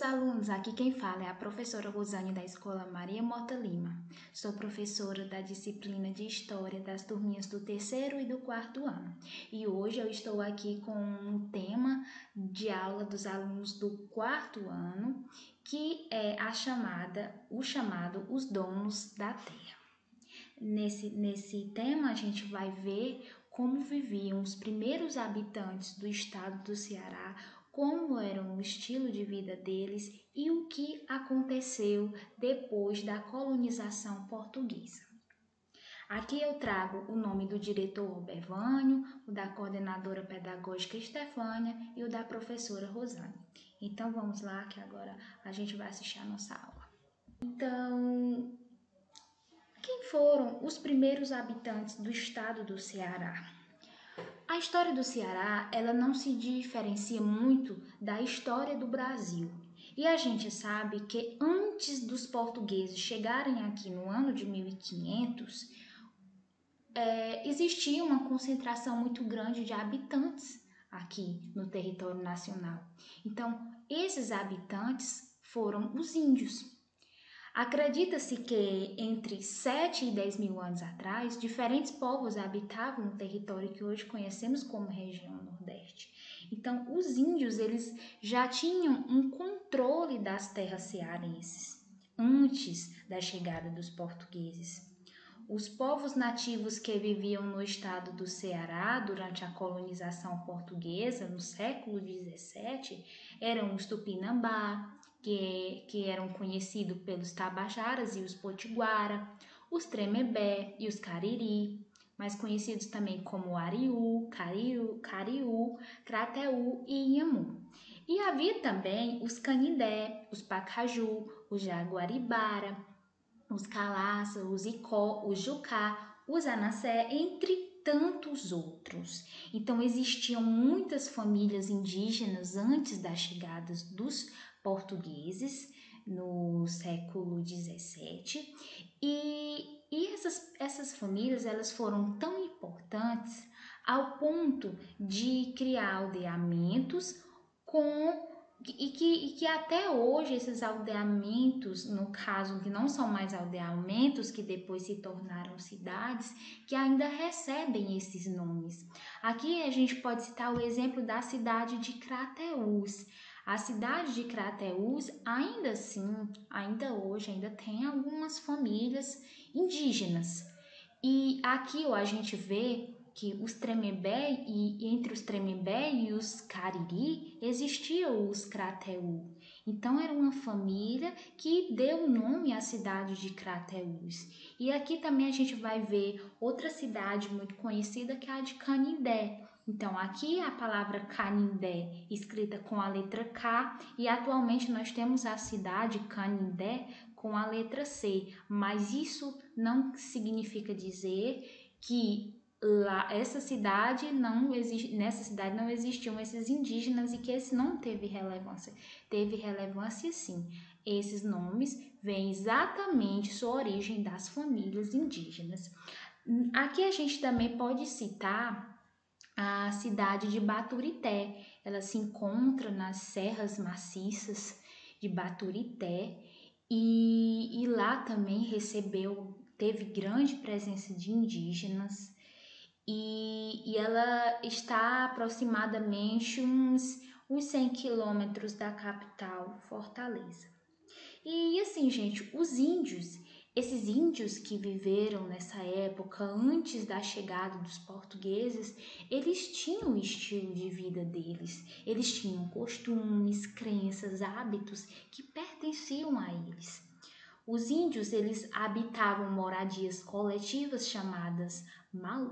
Alunos, aqui quem fala é a professora Rosane da Escola Maria Mota Lima. Sou professora da disciplina de História das turminhas do 3º e do 4º ano. E hoje eu estou aqui com um tema de aula dos alunos do 4º ano, que é o chamado Os Donos da Terra. Nesse tema a gente vai ver como viviam os primeiros habitantes do estado do Ceará, como era o estilo de vida deles e o que aconteceu depois da colonização portuguesa. Aqui eu trago o nome do diretor Bervânio, o da coordenadora pedagógica Estefânia e o da professora Rosane. Então vamos lá que agora a gente vai assistir a nossa aula. Então, quem foram os primeiros habitantes do estado do Ceará? A história do Ceará, ela não se diferencia muito da história do Brasil. E a gente sabe que antes dos portugueses chegarem aqui no ano de 1500, existia uma concentração muito grande de habitantes aqui no território nacional. Então, esses habitantes foram os índios. Acredita-se que entre 7 e 10 mil anos atrás, diferentes povos habitavam o território que hoje conhecemos como região Nordeste. Então, os índios eles já tinham um controle das terras cearenses antes da chegada dos portugueses. Os povos nativos que viviam no estado do Ceará durante a colonização portuguesa, no século XVII, eram os Tupinambá, que eram conhecidos pelos Tabajaras e os Potiguara, os Tremembé e os Cariri, mais conhecidos também como Ariú, Cariú, Crateú e Inhamu. E havia também os Canindé, os Pacaju, os Jaguaribara, os Calaça, os Icó, os Jucá, os Anassé, entre tantos outros. Então existiam muitas famílias indígenas antes da chegada dos portugueses no século XVII e essas famílias elas foram tão importantes ao ponto de criar aldeamentos e que até hoje esses aldeamentos, no caso que não são mais aldeamentos, que depois se tornaram cidades, que ainda recebem esses nomes. Aqui a gente pode citar o exemplo da cidade de Crateús. A cidade de Crateús, ainda assim, ainda hoje, ainda tem algumas famílias indígenas. E aqui a gente vê que os Tremembé e entre os Tremembé e os Cariri existiam os Crateú. Então era uma família que deu nome à cidade de Crateús. E aqui também a gente vai ver outra cidade muito conhecida que é a de Canindé. Então aqui a palavra Canindé escrita com a letra K e atualmente nós temos a cidade Canindé com a letra C, mas isso não significa dizer que nessa cidade não existiam esses indígenas e que esse não teve relevância. Teve relevância sim. Esses nomes vêm exatamente sua origem das famílias indígenas. Aqui a gente também pode citar a cidade de Baturité. Ela se encontra nas serras maciças de Baturité e lá também teve grande presença de indígenas. E ela está aproximadamente uns 100 quilômetros da capital, Fortaleza. E assim, gente, esses índios que viveram nessa época, antes da chegada dos portugueses, eles tinham o estilo de vida deles. Eles tinham costumes, crenças, hábitos que pertenciam a eles. Os índios, eles habitavam moradias coletivas chamadas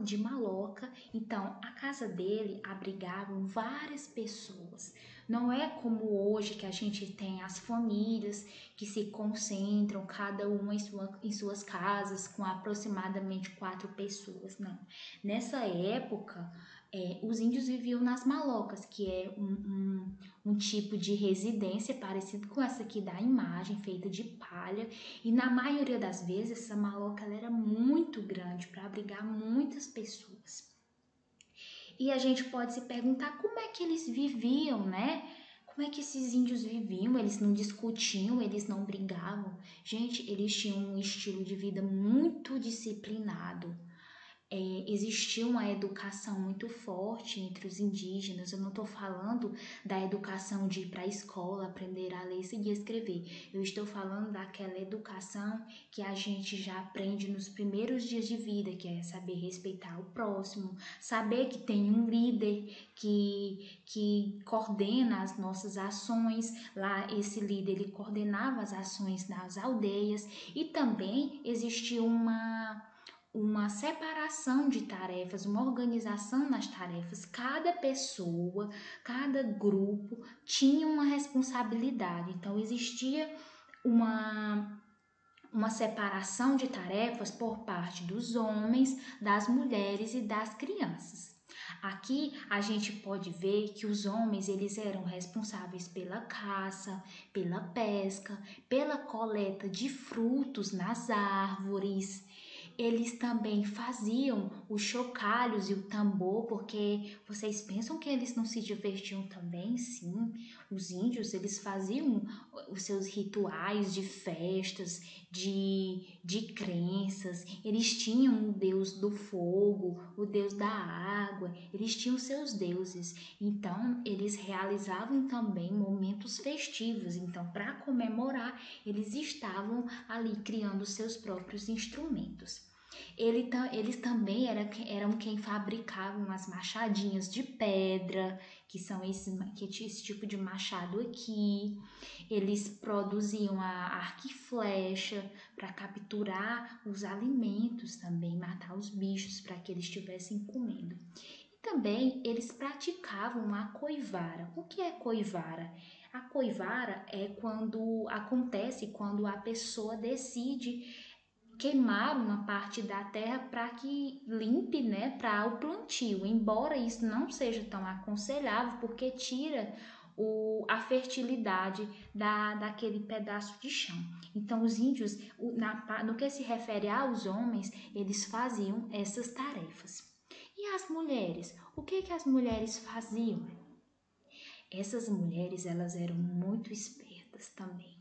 de maloca, então a casa dele abrigavam várias pessoas. Não é como hoje que a gente tem as famílias que se concentram, cada uma em suas casas, com aproximadamente 4 pessoas, não. Nessa época, os índios viviam nas malocas, que é um tipo de residência parecido com essa aqui da imagem, feita de palha, e na maioria das vezes essa maloca ela era muito grande para abrigar muitas pessoas. E a gente pode se perguntar como é que eles viviam, né? Como é que esses índios viviam? eles não discutiam, eles não brigavam. Gente, eles tinham um estilo de vida muito disciplinado. Existia uma educação muito forte entre os indígenas. Eu não estou falando da educação de ir para a escola, aprender a ler e escrever. Eu estou falando daquela educação que a gente já aprende nos primeiros dias de vida, que é saber respeitar o próximo, saber que tem um líder que coordena as nossas ações. Lá, esse líder, ele coordenava as ações nas aldeias, e também existia uma separação de tarefas, uma organização nas tarefas. Cada pessoa, cada grupo tinha uma responsabilidade. Então, existia uma separação de tarefas por parte dos homens, das mulheres e das crianças. Aqui a gente pode ver que os homens, eles eram responsáveis pela caça, pela pesca, pela coleta de frutos nas árvores. Eles também faziam os chocalhos e o tambor, porque vocês pensam que eles não se divertiam também? Sim, os índios, eles faziam os seus rituais de festas, de crenças. Eles tinham o deus do fogo, o deus da água, eles tinham seus deuses. Então, eles realizavam também momentos festivos. Então, para comemorar, eles estavam ali criando seus próprios instrumentos. Eles também eram quem fabricavam as machadinhas de pedra, que são esse tipo de machado aqui. Eles produziam a arco e flecha para capturar os alimentos também, matar os bichos para que eles estivessem comendo. E também eles praticavam a coivara. O que é coivara? A coivara é quando a pessoa decide queimar uma parte da terra para que limpe, né, para o plantio. Embora isso não seja tão aconselhável, porque tira a fertilidade daquele pedaço de chão. Então, os índios, no que se refere aos homens, eles faziam essas tarefas. E as mulheres? O que as mulheres faziam? Essas mulheres, elas eram muito espertas também.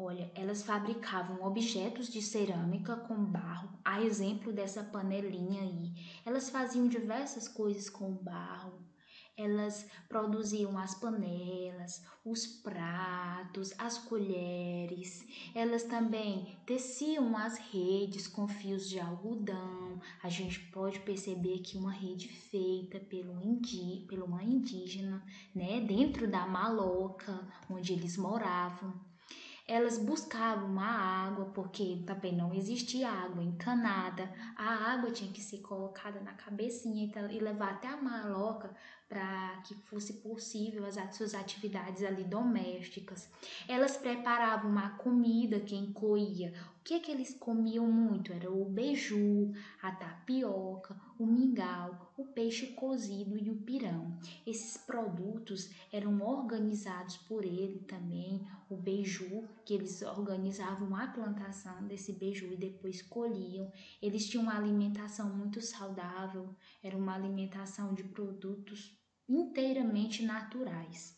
Olha, elas fabricavam objetos de cerâmica com barro, a exemplo dessa panelinha aí. Elas faziam diversas coisas com barro. Elas produziam as panelas, os pratos, as colheres. Elas também teciam as redes com fios de algodão. A gente pode perceber que uma rede feita por uma indígena, né, dentro da maloca onde eles moravam. Elas buscavam a água, porque também não existia água encanada. A água tinha que ser colocada na cabecinha e levar até a maloca para que fosse possível as suas atividades ali domésticas. Elas preparavam uma comida que incluía o que eles comiam muito? Era o beiju, a tapioca, o mingau, o peixe cozido e o pirão. Esses produtos eram organizados por ele também, o beiju, que eles organizavam a plantação desse beiju e depois colhiam. Eles tinham uma alimentação muito saudável, era uma alimentação de produtos inteiramente naturais,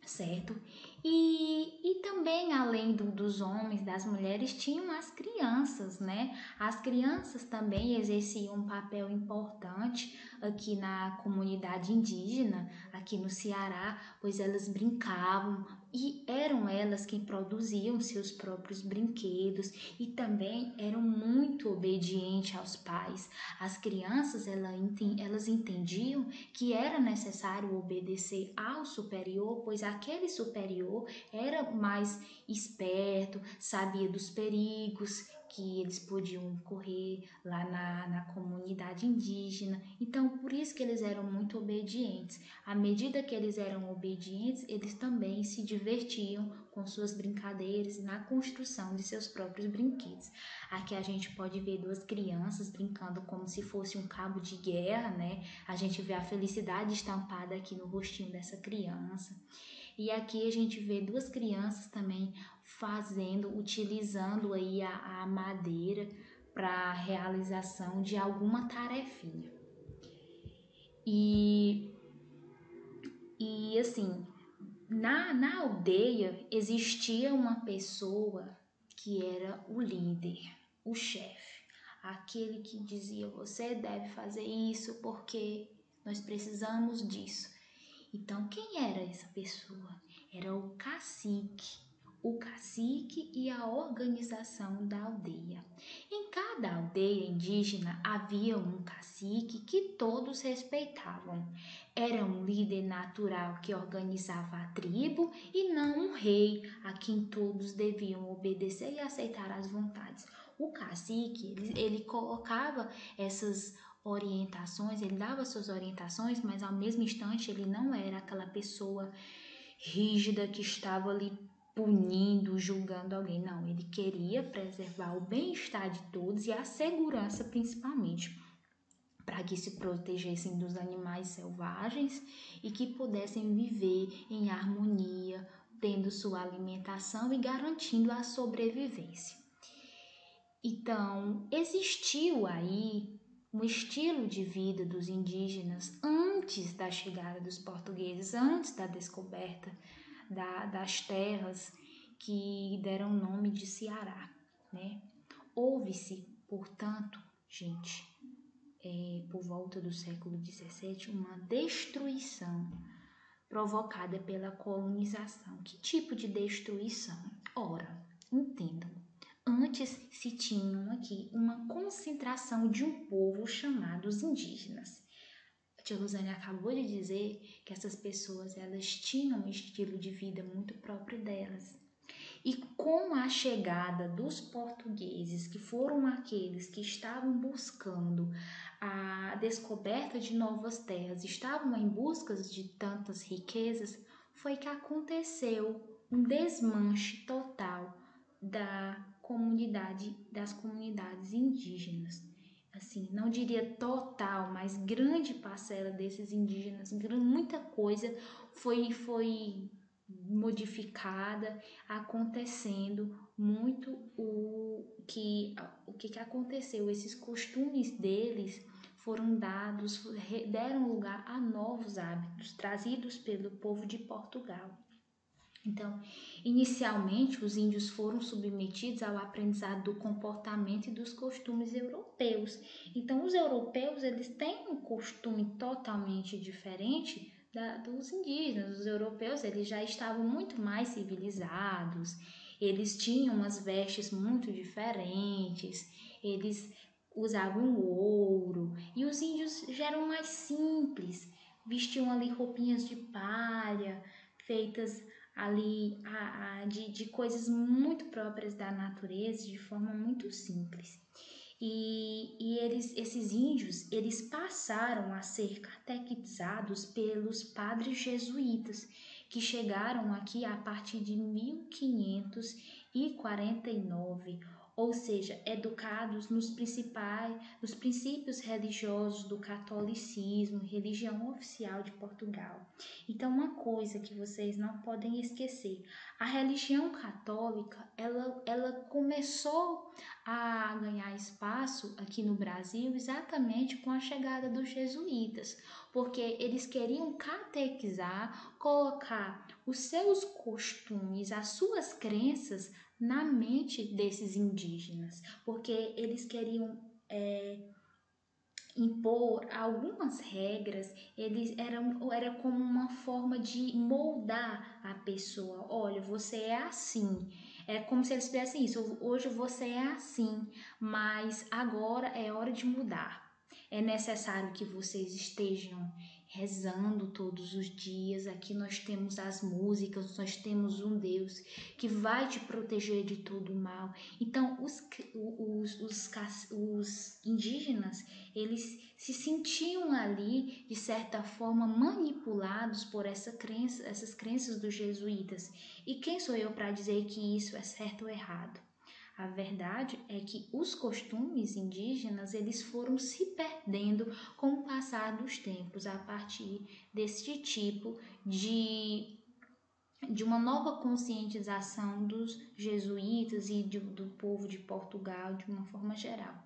certo? E também, além dos homens, das mulheres, tinham as crianças, né? As crianças também exerciam um papel importante aqui na comunidade indígena, aqui no Ceará, pois elas brincavam e eram elas quem produziam seus próprios brinquedos e também eram muito obedientes aos pais. As crianças, elas entendiam que era necessário obedecer ao superior, pois aquele superior era mais esperto, sabia dos perigos que eles podiam correr lá na comunidade indígena. Então, por isso que eles eram muito obedientes. À medida que eles eram obedientes, eles também se divertiam com suas brincadeiras e na construção de seus próprios brinquedos. Aqui a gente pode ver duas crianças brincando como se fosse um cabo de guerra, né? A gente vê a felicidade estampada aqui no rostinho dessa criança. E aqui a gente vê duas crianças também utilizando aí a madeira para a realização de alguma tarefinha. E assim, Na aldeia existia uma pessoa que era o líder, o chefe, aquele que dizia: você deve fazer isso porque nós precisamos disso. Então, quem era essa pessoa? Era o cacique. O cacique e a organização da aldeia. Em cada aldeia indígena havia um cacique que todos respeitavam. Era um líder natural que organizava a tribo e não um rei a quem todos deviam obedecer e aceitar as vontades. O cacique, ele colocava essas orientações, ele dava suas orientações, mas ao mesmo instante ele não era aquela pessoa rígida que estava ali punindo, julgando alguém. Não, ele queria preservar o bem-estar de todos e a segurança principalmente, para que se protegessem dos animais selvagens e que pudessem viver em harmonia, tendo sua alimentação e garantindo a sobrevivência. Então, existiu aí um estilo de vida dos indígenas antes da chegada dos portugueses, antes da descoberta das terras que deram nome de Ceará, né? Houve-se, portanto, gente, por volta do século XVII, uma destruição provocada pela colonização. Que tipo de destruição? Ora, entendam, antes se tinham aqui uma concentração de um povo chamado os indígenas. A tia Rosane acabou de dizer que essas pessoas elas tinham um estilo de vida muito próprio delas. E com a chegada dos portugueses, que foram aqueles que estavam buscando a descoberta de novas terras, estavam em busca de tantas riquezas, foi que aconteceu um desmanche total das comunidades indígenas. Assim, não diria total, mas grande parcela desses indígenas, muita coisa foi modificada, acontecendo muito o que aconteceu. Esses costumes deles foram deram lugar a novos hábitos trazidos pelo povo de Portugal. Então, inicialmente, os índios foram submetidos ao aprendizado do comportamento e dos costumes europeus. Então, os europeus eles têm um costume totalmente diferente dos indígenas. Os europeus eles já estavam muito mais civilizados, eles tinham umas vestes muito diferentes, eles usavam ouro, e os índios já eram mais simples, vestiam ali roupinhas de palha, feitas ali de coisas muito próprias da natureza, de forma muito simples. Esses índios, eles passaram a ser catequizados pelos padres jesuítas, que chegaram aqui a partir de 1549, ou seja, educados nos princípios religiosos do catolicismo, religião oficial de Portugal. Então, uma coisa que vocês não podem esquecer, a religião católica, ela começou a ganhar espaço aqui no Brasil exatamente com a chegada dos jesuítas, porque eles queriam catequizar, colocar os seus costumes, as suas crenças na mente desses indígenas, porque eles queriam impor algumas regras, era como uma forma de moldar a pessoa. Olha, você é assim. É como se eles fizessem isso. Hoje você é assim, mas agora é hora de mudar. É necessário que vocês estejam rezando todos os dias. Aqui nós temos as músicas, nós temos um Deus que vai te proteger de todo o mal. Então, os indígenas, eles se sentiam ali, de certa forma, manipulados por essas crenças dos jesuítas. E quem sou eu para dizer que isso é certo ou errado? A verdade é que os costumes indígenas eles foram se perdendo com o passar dos tempos, a partir desse tipo de uma nova conscientização dos jesuítas e do povo de Portugal de uma forma geral.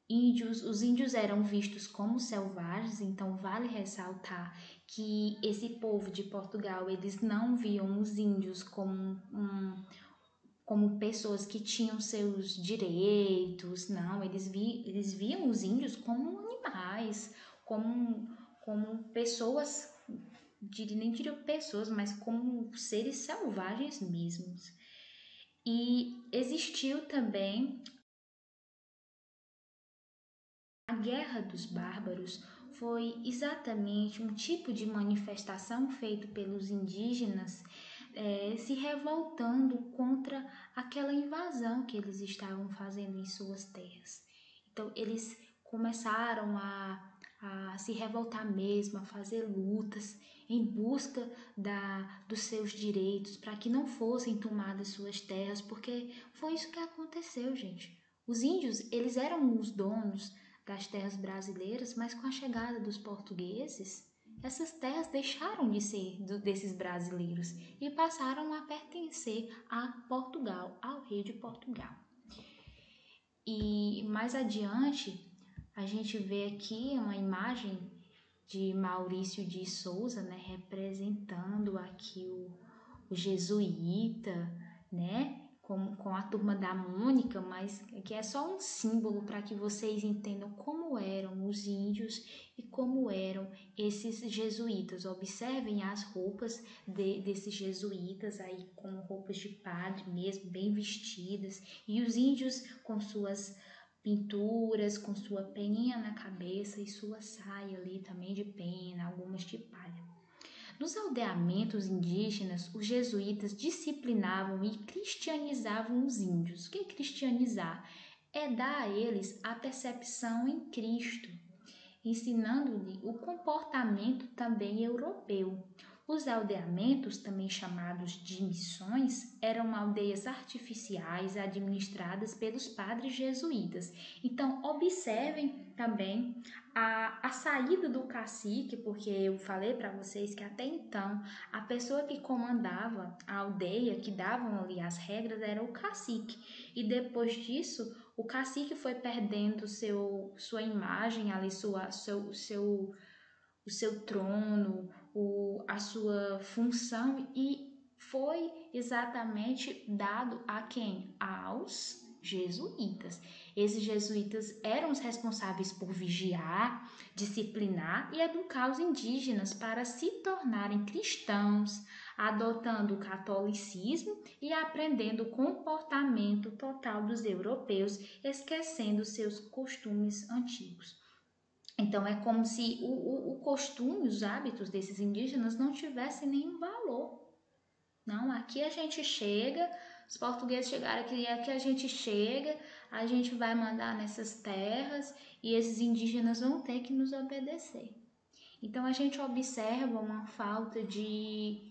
Os índios eram vistos como selvagens, então vale ressaltar que esse povo de Portugal, eles não viam os índios como pessoas que tinham seus direitos, não, eles viam os índios como animais, como pessoas, nem diria pessoas, mas como seres selvagens mesmos. E existiu também a Guerra dos Bárbaros. Foi exatamente um tipo de manifestação feito pelos indígenas se revoltando contra aquela invasão que eles estavam fazendo em suas terras. Então, eles começaram a se revoltar mesmo, a fazer lutas em busca dos seus direitos, para que não fossem tomadas suas terras, porque foi isso que aconteceu, gente. Os índios, eles eram os donos das terras brasileiras, mas com a chegada dos portugueses, essas terras deixaram de ser desses brasileiros e passaram a pertencer a Portugal, ao rei de Portugal. E mais adiante, a gente vê aqui uma imagem de Maurício de Souza, né, representando aqui o jesuíta, né, com a turma da Mônica, mas que é só um símbolo para que vocês entendam como eram os índios e como eram esses jesuítas. Observem as roupas desses jesuítas aí, com roupas de padre mesmo, bem vestidas, e os índios com suas pinturas, com sua peninha na cabeça e sua saia ali também de pena, algumas de palha. Nos aldeamentos indígenas, os jesuítas disciplinavam e cristianizavam os índios. O que é cristianizar? É dar a eles a percepção em Cristo, ensinando-lhe o comportamento também europeu. Os aldeamentos, também chamados de missões, eram aldeias artificiais administradas pelos padres jesuítas. Então, observem também a saída do cacique, porque eu falei para vocês que até então a pessoa que comandava a aldeia, que davam ali as regras, era o cacique. E depois disso, o cacique foi perdendo sua imagem ali, o seu trono, a sua função, e foi exatamente dado a quem? Aos jesuítas. Esses jesuítas eram os responsáveis por vigiar, disciplinar e educar os indígenas para se tornarem cristãos, adotando o catolicismo e aprendendo o comportamento total dos europeus, esquecendo seus costumes antigos. Então, é como se o costume, os hábitos desses indígenas não tivessem nenhum valor. Não, aqui a gente chega, os portugueses chegaram aqui a gente chega, a gente vai mandar nessas terras e esses indígenas vão ter que nos obedecer. Então, a gente observa uma falta de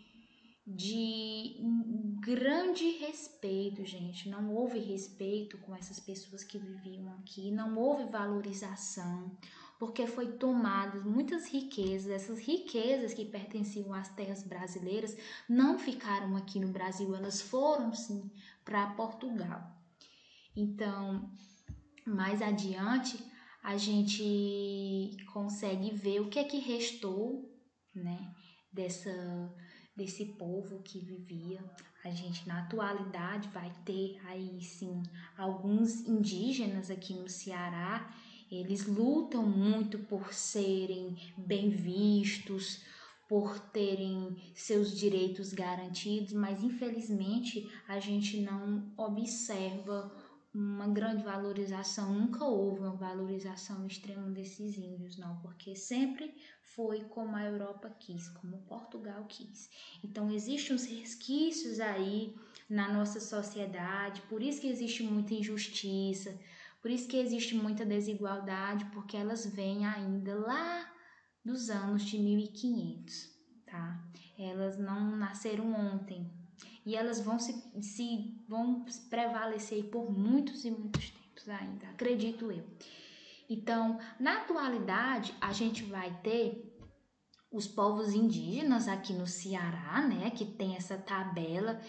grande respeito, gente. Não houve respeito com essas pessoas que viviam aqui, não houve valorização, porque foi tomadas muitas riquezas. Essas riquezas que pertenciam às terras brasileiras não ficaram aqui no Brasil, elas foram sim para Portugal. Então, mais adiante, a gente consegue ver o que é que restou, né, desse povo que vivia. A gente na atualidade vai ter aí sim alguns indígenas aqui no Ceará. Eles lutam muito por serem bem vistos, por terem seus direitos garantidos, mas infelizmente a gente não observa uma grande valorização, nunca houve uma valorização extrema desses índios, não, porque sempre foi como a Europa quis, como Portugal quis. Então, existem uns resquícios aí na nossa sociedade, por isso que existe muita injustiça, por isso que existe muita desigualdade, porque elas vêm ainda lá dos anos de 1500, tá? Elas não nasceram ontem. E elas vão prevalecer por muitos e muitos tempos ainda, acredito eu. Então, na atualidade, a gente vai ter os povos indígenas aqui no Ceará, né, que tem essa tabela.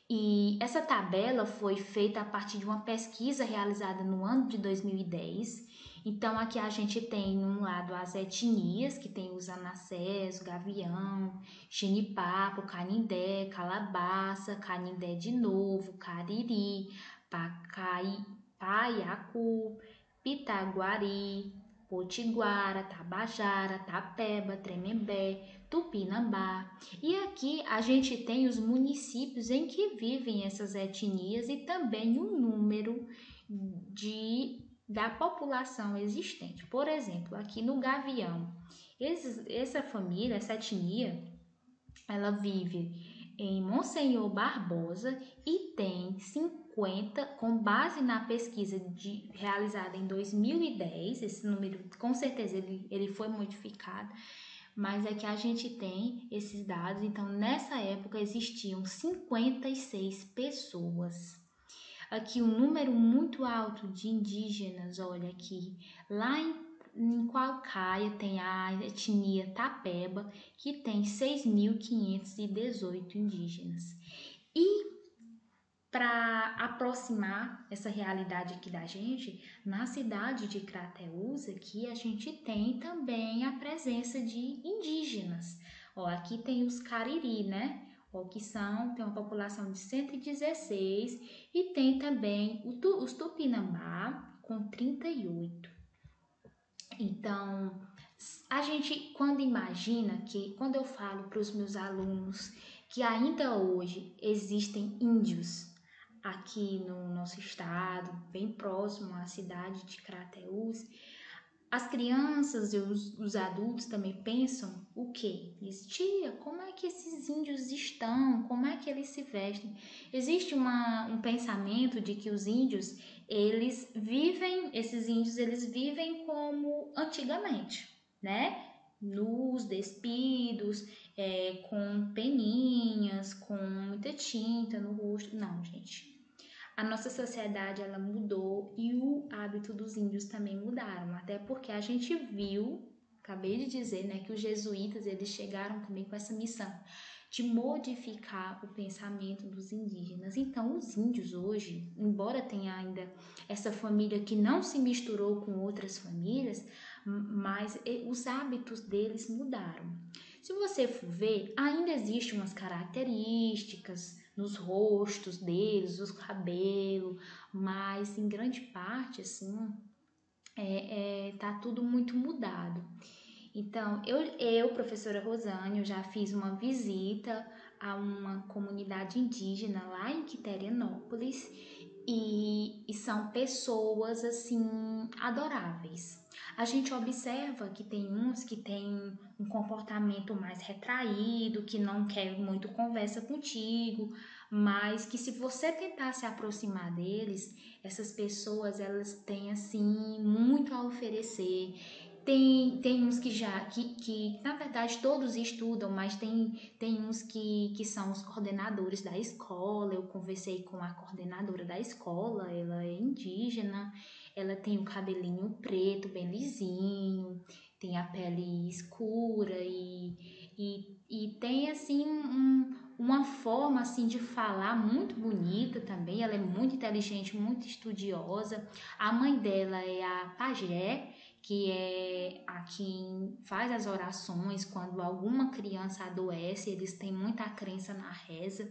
E essa tabela foi feita a partir de uma pesquisa realizada no ano de 2010 Então, aqui a gente tem, um lado, as etnias, que tem os anassés, o gavião, xenipapo, canindé, calabaça, canindé de novo, cariri, paiacu, pitaguari, potiguara, tabajara, tapeba, tremembé, tupinambá. E aqui a gente tem os municípios em que vivem essas etnias e também o número da população existente. Por exemplo, aqui no Gavião, essa família, essa etnia, ela vive em Monsenhor Barbosa e tem 50, com base na pesquisa realizada em 2010, esse número com certeza ele foi modificado, mas é que a gente tem esses dados. Então, nessa época existiam 56 pessoas. Aqui um número muito alto de indígenas, olha aqui, lá em Qualcaia tem a etnia Tapeba, que tem 6.518 indígenas. E para aproximar essa realidade aqui da gente, na cidade de Crateús, aqui a gente tem também a presença de indígenas. Ó, aqui tem os Cariri, né? Que tem uma população de 116, e tem também os Tupinambá com 38. Então, a gente, quando imagina que, quando eu falo para os meus alunos que ainda hoje existem índios aqui no nosso estado, bem próximo à cidade de Crateús, as crianças e os adultos também pensam o quê? Tia, como é que esses índios estão? Como é que eles se vestem? Existe um pensamento de que os índios, esses índios, eles vivem como antigamente, né? Nus, despidos, com peninhas, com muita tinta no rosto. Não, gente. A nossa sociedade, ela mudou e o hábito dos índios também mudaram, até porque a gente viu, acabei de dizer, né, que os jesuítas, eles chegaram também com essa missão de modificar o pensamento dos indígenas. Então, os índios hoje, embora tenha ainda essa família que não se misturou com outras famílias, mas os hábitos deles mudaram. Se você for ver, ainda existem umas características nos rostos deles, os cabelos, mas em grande parte, assim, tá tudo muito mudado. Então, professora Rosane, eu já fiz uma visita a uma comunidade indígena lá em Quiterianópolis e são pessoas, assim, adoráveis. A gente observa que tem uns que têm um comportamento mais retraído, que não quer muito conversa contigo, mas que se você tentar se aproximar deles, essas pessoas, elas têm, assim, muito a oferecer. Tem uns que na verdade todos estudam, mas tem uns que são os coordenadores da escola. Eu conversei com a coordenadora da escola, ela é indígena, ela tem o cabelinho preto, bem lisinho, tem a pele escura e tem assim uma forma assim de falar muito bonita também. Ela é muito inteligente, muito estudiosa. A mãe dela é a pajé, que é a quem faz as orações quando alguma criança adoece. Eles têm muita crença na reza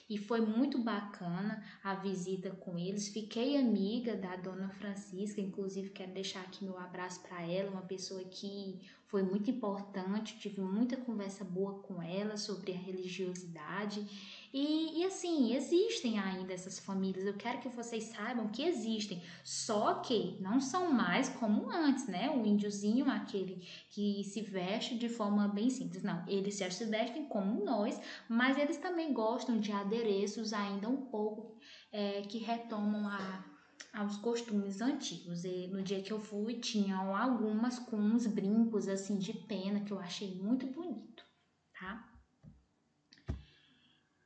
e foi muito bacana a visita com eles. Fiquei amiga da dona Francisca, inclusive quero deixar aqui meu abraço para ela, uma pessoa que foi muito importante, tive muita conversa boa com ela sobre a religiosidade. E assim, existem ainda essas famílias, eu quero que vocês saibam que existem, só que não são mais como antes, né? O índiozinho, aquele que se veste de forma bem simples, não, eles já se vestem como nós, mas eles também gostam de adereços ainda um pouco que retomam aos costumes antigos. E no dia que eu fui, tinham algumas com uns brincos assim de pena que eu achei muito bonito, tá?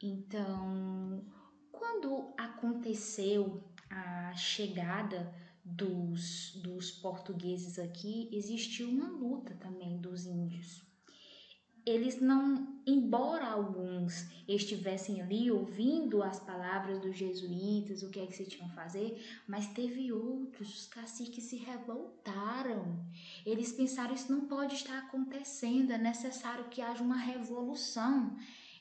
Então, quando aconteceu a chegada dos portugueses aqui, existiu uma luta também dos índios. Eles não, embora alguns estivessem ali ouvindo as palavras dos jesuítas, o que é que se tinham a fazer, mas teve outros, os caciques se revoltaram. Eles pensaram, isso não pode estar acontecendo, é necessário que haja uma revolução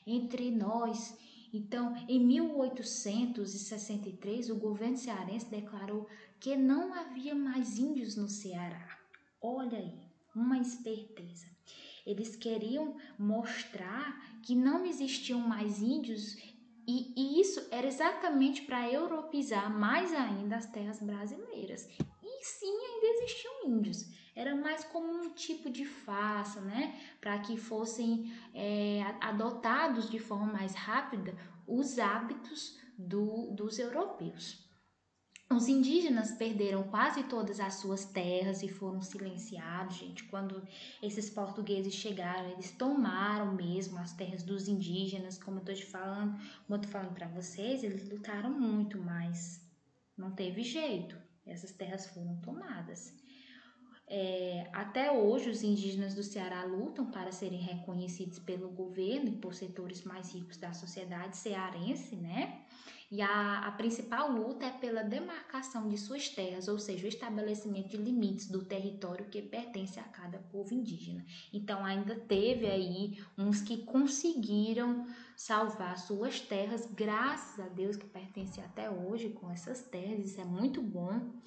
entre nós. Então, em 1863, o governo cearense declarou que não havia mais índios no Ceará. Olha aí, uma esperteza. Eles queriam mostrar que não existiam mais índios e isso era exatamente para europeizar mais ainda as terras brasileiras. E sim, ainda existiam índios. Era mais como um tipo de farsa, né? Para que fossem adotados de forma mais rápida os hábitos dos europeus. Os indígenas perderam quase todas as suas terras e foram silenciados, gente. Quando esses portugueses chegaram, eles tomaram mesmo as terras dos indígenas, como eu tô falando para vocês, eles lutaram muito, mas não teve jeito. Essas terras foram tomadas. Até hoje, os indígenas do Ceará lutam para serem reconhecidos pelo governo e por setores mais ricos da sociedade cearense, né? E a principal luta é pela demarcação de suas terras, ou seja, o estabelecimento de limites do território que pertence a cada povo indígena. Então, ainda teve aí uns que conseguiram salvar suas terras, graças a Deus, que pertence até hoje com essas terras, isso é muito bom.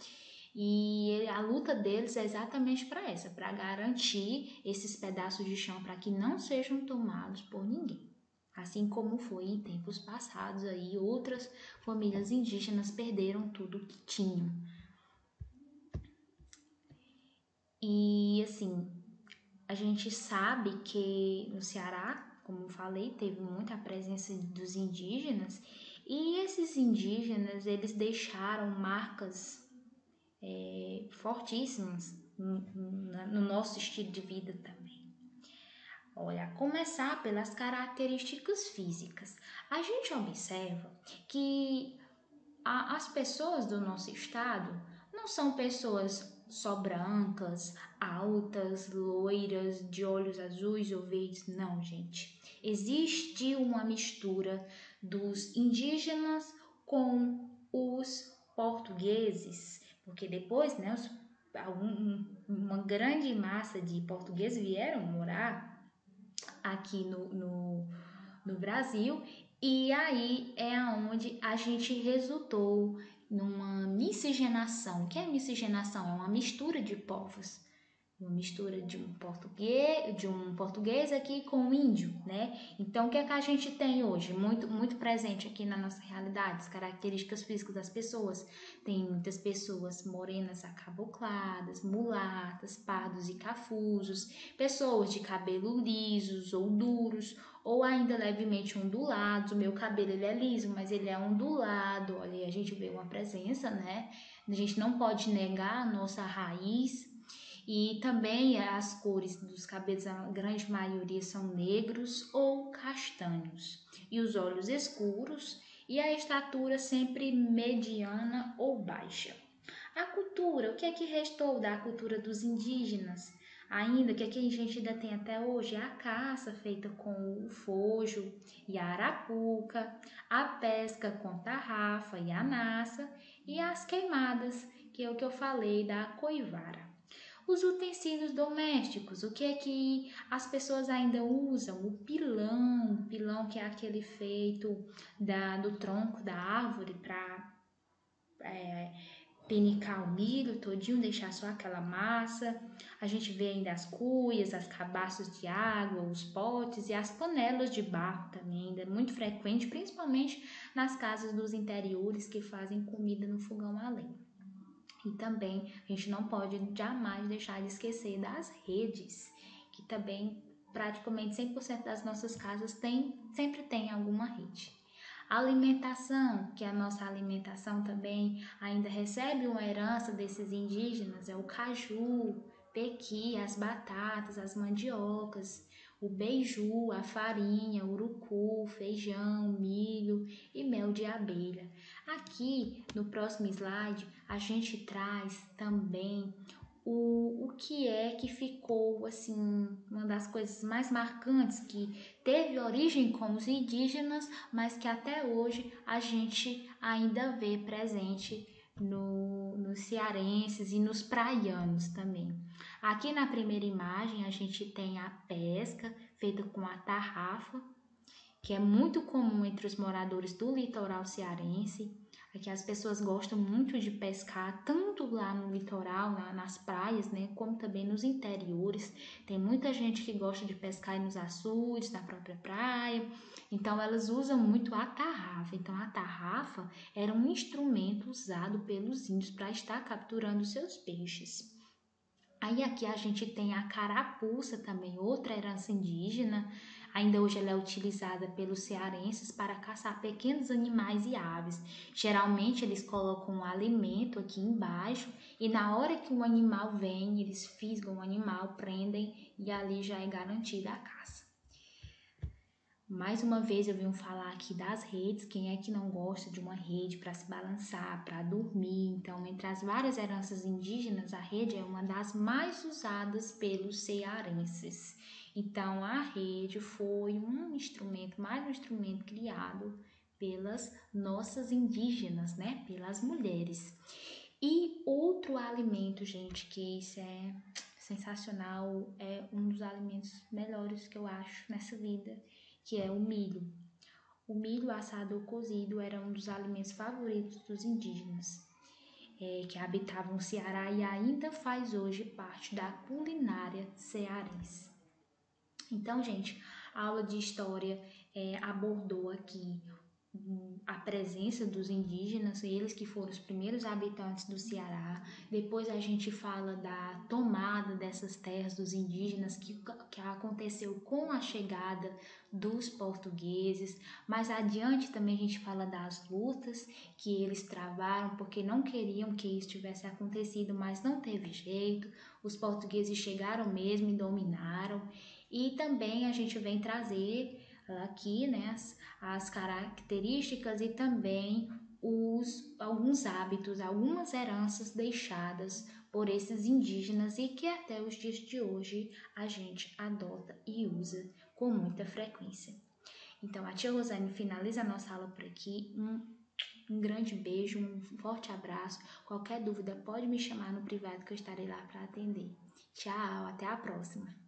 E a luta deles é exatamente para garantir esses pedaços de chão para que não sejam tomados por ninguém. Assim como foi em tempos passados aí, outras famílias indígenas perderam tudo que tinham. E assim, a gente sabe que no Ceará, como eu falei, teve muita presença dos indígenas e esses indígenas, eles deixaram marcas fortíssimas no nosso estilo de vida também. Olha, a começar pelas características físicas. A gente observa que as pessoas do nosso estado não são pessoas só brancas, altas, loiras, de olhos azuis ou verdes. Não, gente. Existe uma mistura dos indígenas com os portugueses, porque depois, né, uma grande massa de portugueses vieram morar aqui no Brasil, e aí é onde a gente resultou numa miscigenação. O que é miscigenação? É uma mistura de povos. Uma mistura de um português aqui com um índio, né? Então, o que é que a gente tem hoje? Muito presente aqui na nossa realidade, as características físicas das pessoas. Tem muitas pessoas morenas acabocladas, mulatas, pardos e cafusos, pessoas de cabelo lisos ou duros, ou ainda levemente ondulados. O meu cabelo ele é liso, mas ele é ondulado. Olha, a gente vê uma presença, né? A gente não pode negar a nossa raiz. E também as cores dos cabelos, a grande maioria são negros ou castanhos. E os olhos escuros e a estatura sempre mediana ou baixa. A cultura, o que é que restou da cultura dos indígenas? Ainda, o que é que a gente ainda tem até hoje? A caça feita com o fojo e a arapuca, a pesca com tarrafa e a naça e as queimadas, que é o que eu falei da coivara. Os utensílios domésticos, o que é que as pessoas ainda usam? O pilão que é aquele feito do tronco da árvore para penicar o milho todinho, deixar só aquela massa. A gente vê ainda as cuias, as cabaças de água, os potes e as panelas de barro também, ainda é muito frequente, principalmente nas casas dos interiores que fazem comida no fogão a lenha. E também a gente não pode jamais deixar de esquecer das redes, que também praticamente 100% das nossas casas sempre tem alguma rede. A alimentação, que a nossa alimentação também ainda recebe uma herança desses indígenas, é o caju, pequi, as batatas, as mandiocas, o beiju, a farinha, urucu, feijão, milho e mel de abelha. Aqui no próximo slide a gente traz também o que é que ficou, assim, uma das coisas mais marcantes, que teve origem com os indígenas, mas que até hoje a gente ainda vê presente nos cearenses e nos praianos também. Aqui na primeira imagem a gente tem a pesca feita com a tarrafa, que é muito comum entre os moradores do litoral cearense. Aqui as pessoas gostam muito de pescar, tanto lá no litoral, nas praias, né, como também nos interiores. Tem muita gente que gosta de pescar nos açudes, na própria praia. Então elas usam muito a tarrafa. Então a tarrafa era um instrumento usado pelos índios para estar capturando seus peixes. Aí aqui a gente tem a carapuça também, outra herança indígena. Ainda hoje ela é utilizada pelos cearenses para caçar pequenos animais e aves. Geralmente eles colocam um alimento aqui embaixo e na hora que um animal vem, eles fisgam o animal, prendem e ali já é garantida a caça. Mais uma vez eu venho falar aqui das redes. Quem é que não gosta de uma rede para se balançar, para dormir? Então, entre as várias heranças indígenas, a rede é uma das mais usadas pelos cearenses. Então, a rede foi mais um instrumento criado pelas nossas indígenas, né? Pelas mulheres. E outro alimento, gente, que isso é sensacional, é um dos alimentos melhores que eu acho nessa vida, que é o milho. O milho assado ou cozido era um dos alimentos favoritos dos indígenas, que habitavam o Ceará e ainda faz hoje parte da culinária cearense. Então, gente, a aula de história abordou aqui a presença dos indígenas, eles que foram os primeiros habitantes do Ceará. Depois a gente fala da tomada dessas terras dos indígenas que aconteceu com a chegada dos portugueses. Mais adiante também a gente fala das lutas que eles travaram porque não queriam que isso tivesse acontecido, mas não teve jeito. Os portugueses chegaram mesmo e dominaram. E também a gente vem trazer aqui, né, as características e também alguns hábitos, algumas heranças deixadas por esses indígenas e que até os dias de hoje a gente adota e usa com muita frequência. Então, a tia Rosane finaliza a nossa aula por aqui. Um grande beijo, um forte abraço. Qualquer dúvida pode me chamar no privado que eu estarei lá para atender. Tchau, até a próxima!